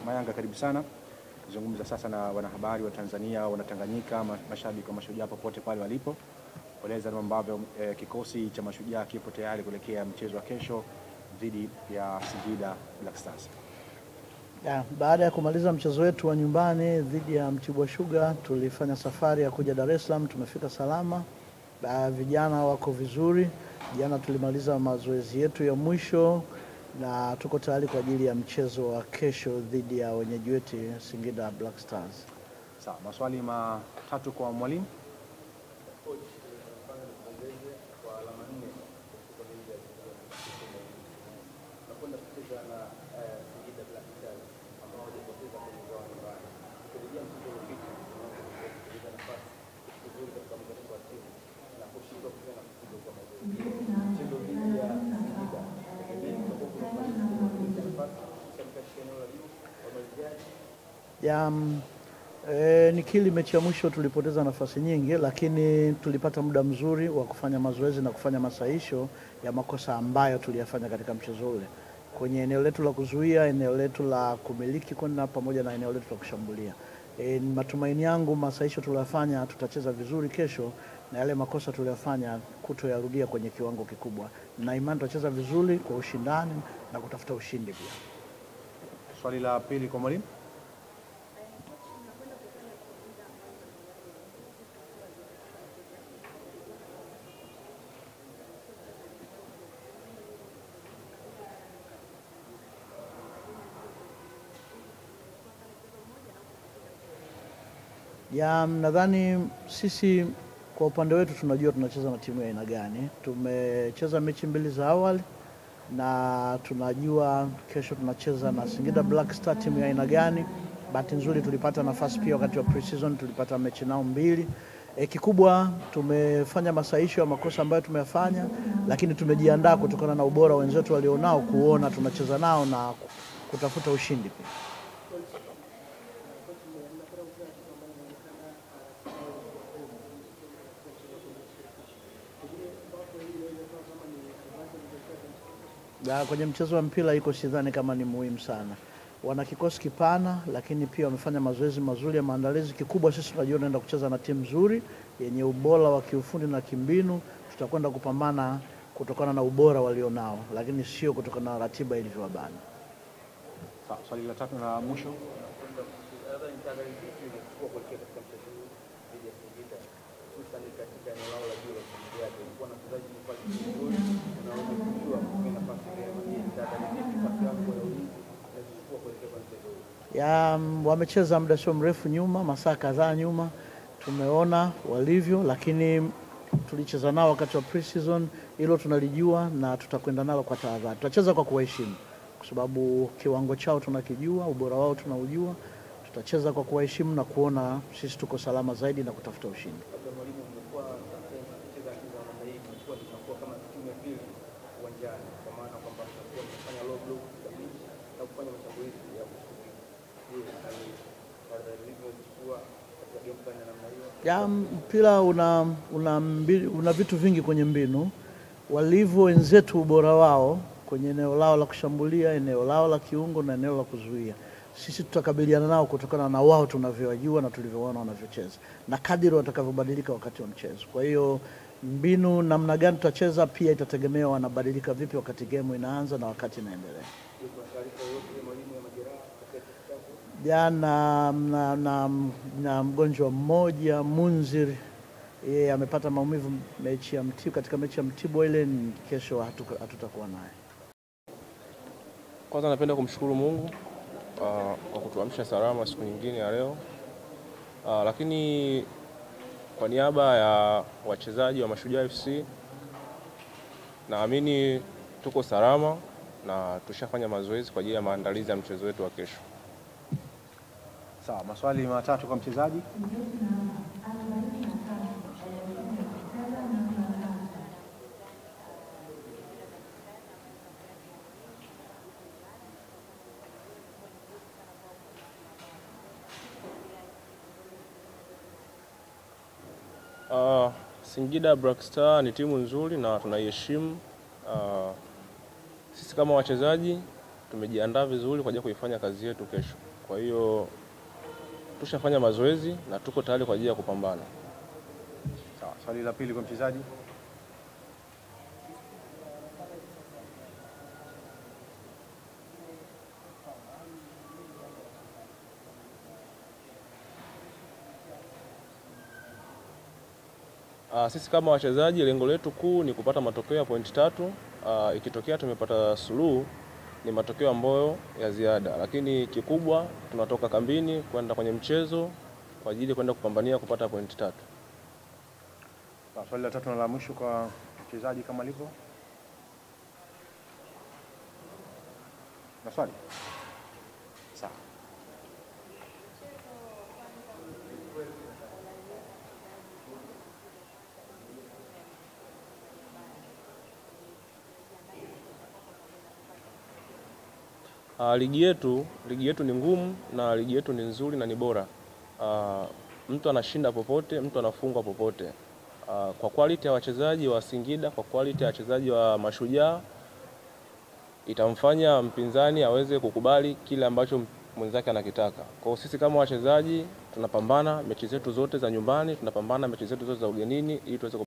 Mayanga, karibu sana. Zungumza sasa na wanahabari wa Tanzania, Wanatanganyika, mashabiki wa Mashujaa popote pale walipo. Kueleza namna ambavyo kikosi cha Mashujaa kipo tayari kuelekea mchezo wa kesho dhidi ya Singida Black Stars. Baada ya kumaliza mchezo wetu wa nyumbani dhidi ya Mtibwa Sugar, tulifanya safari ya kuja Dar es Salaam. Tumefika salama. Vijana wako vizuri. Jana tulimaliza mazoezi yetu ya mwisho na tuko tayari kwa ajili ya mchezo wa kesho dhidi ya wenyeji wetu Singida Black Stars. Sawa, maswali matatu kwa mwalimu. Nikili mechi ya mwisho tulipoteza nafasi nyingi, lakini tulipata muda mzuri wa kufanya mazoezi na kufanya masahisho ya makosa ambayo tuliyafanya katika mchezo ule, kwenye eneo letu la kuzuia, eneo letu la kumiliki kona pamoja na eneo letu la kushambulia. Matumaini yangu masahisho tuliyofanya tutacheza vizuri kesho, na yale makosa tuliyofanya kutoyarudia kwenye kiwango kikubwa, na imani tutacheza vizuri kwa ushindani na kutafuta ushindi pia. Swali la pili kwa mwalimu. Nadhani sisi kwa upande wetu tunajua tunacheza na timu ya aina gani. Tumecheza mechi mbili za awali na tunajua kesho tunacheza na Singida Black Star, timu ya aina gani. Bahati nzuri tulipata nafasi pia wakati wa pre-season, tulipata mechi nao mbili. Kikubwa tumefanya masahisho ya makosa ambayo tumeyafanya, lakini tumejiandaa kutokana na ubora wenzetu walionao kuona tunacheza nao na kutafuta ushindi pia. Kwenye mchezo wa mpira iko sidhani kama ni muhimu sana. Wana kikosi kipana, lakini pia wamefanya mazoezi mazuri ya maandalizi. Kikubwa sisi tunajua tunaenda kucheza na timu nzuri yenye ubora wa kiufundi na kimbinu. Tutakwenda kupambana kutokana na ubora walionao, lakini sio kutokana na ratiba ilivyowabana. Swali la tatu na mwisho. Wamecheza muda sio mrefu nyuma, masaa kadhaa nyuma, tumeona walivyo, lakini tulicheza nao wakati wa pre-season. Hilo tunalijua na tutakwenda nalo kwa tahadhari. Tutacheza kwa kuwaheshimu kwa sababu kiwango chao tunakijua, ubora wao tunaujua. Tutacheza kwa kuwaheshimu na kuona sisi tuko salama zaidi na kutafuta ushindi. Mpira una vitu vingi kwenye mbinu. Walivyo wenzetu ubora wao kwenye eneo lao la kushambulia, eneo lao la kiungo na eneo la kuzuia. Sisi tutakabiliana nao kutokana na wao tunavyojua na tulivyoona wanavyocheza, na kadiri watakavyobadilika wakati wa mchezo. Kwa hiyo mbinu namna gani tutacheza pia itategemea wanabadilika vipi wakati game inaanza na wakati inaendelea. Jana na mgonjwa mmoja Munzir, yeye amepata maumivu mechi ya Mtibwa, katika mechi ya Mtibwa ile. Kesho hatutakuwa naye. Kwanza napenda kumshukuru Mungu kwa kutuamsha salama siku nyingine ya leo. Lakini kwa niaba ya wachezaji wa Mashujaa FC, naamini tuko salama na tushafanya mazoezi kwa ajili ya maandalizi ya mchezo wetu wa kesho. Sawa, maswali matatu kwa mchezaji. Singida Black Star ni timu nzuri na tunaiheshimu. Sisi kama wachezaji tumejiandaa vizuri kwa ajili ya kuifanya kazi yetu kesho. Kwa hiyo tushafanya mazoezi na tuko tayari kwa ajili ya kupambana. Sawa, swali la pili kwa mchezaji. Sisi kama wachezaji lengo letu kuu ni kupata matokeo ya pointi 3. Ikitokea tumepata suluhu ni matokeo ambayo ya ziada, lakini kikubwa tunatoka kambini kwenda kwenye mchezo kwa ajili kwenda kupambania kupata pointi 3. Swali la tatu na la mwisho kwa mchezaji kama lipo. Na swali. Sawa. Ligi yetu ni ngumu na ligi yetu ni nzuri na ni bora. Mtu anashinda popote, mtu anafungwa popote. Kwa quality ya wachezaji wa Singida, kwa quality ya wachezaji wa Mashujaa, itamfanya mpinzani aweze kukubali kile ambacho mwenzake anakitaka. Kwa hiyo sisi kama wachezaji tunapambana mechi zetu zote za nyumbani, tunapambana mechi zetu zote za ugenini ili tuweze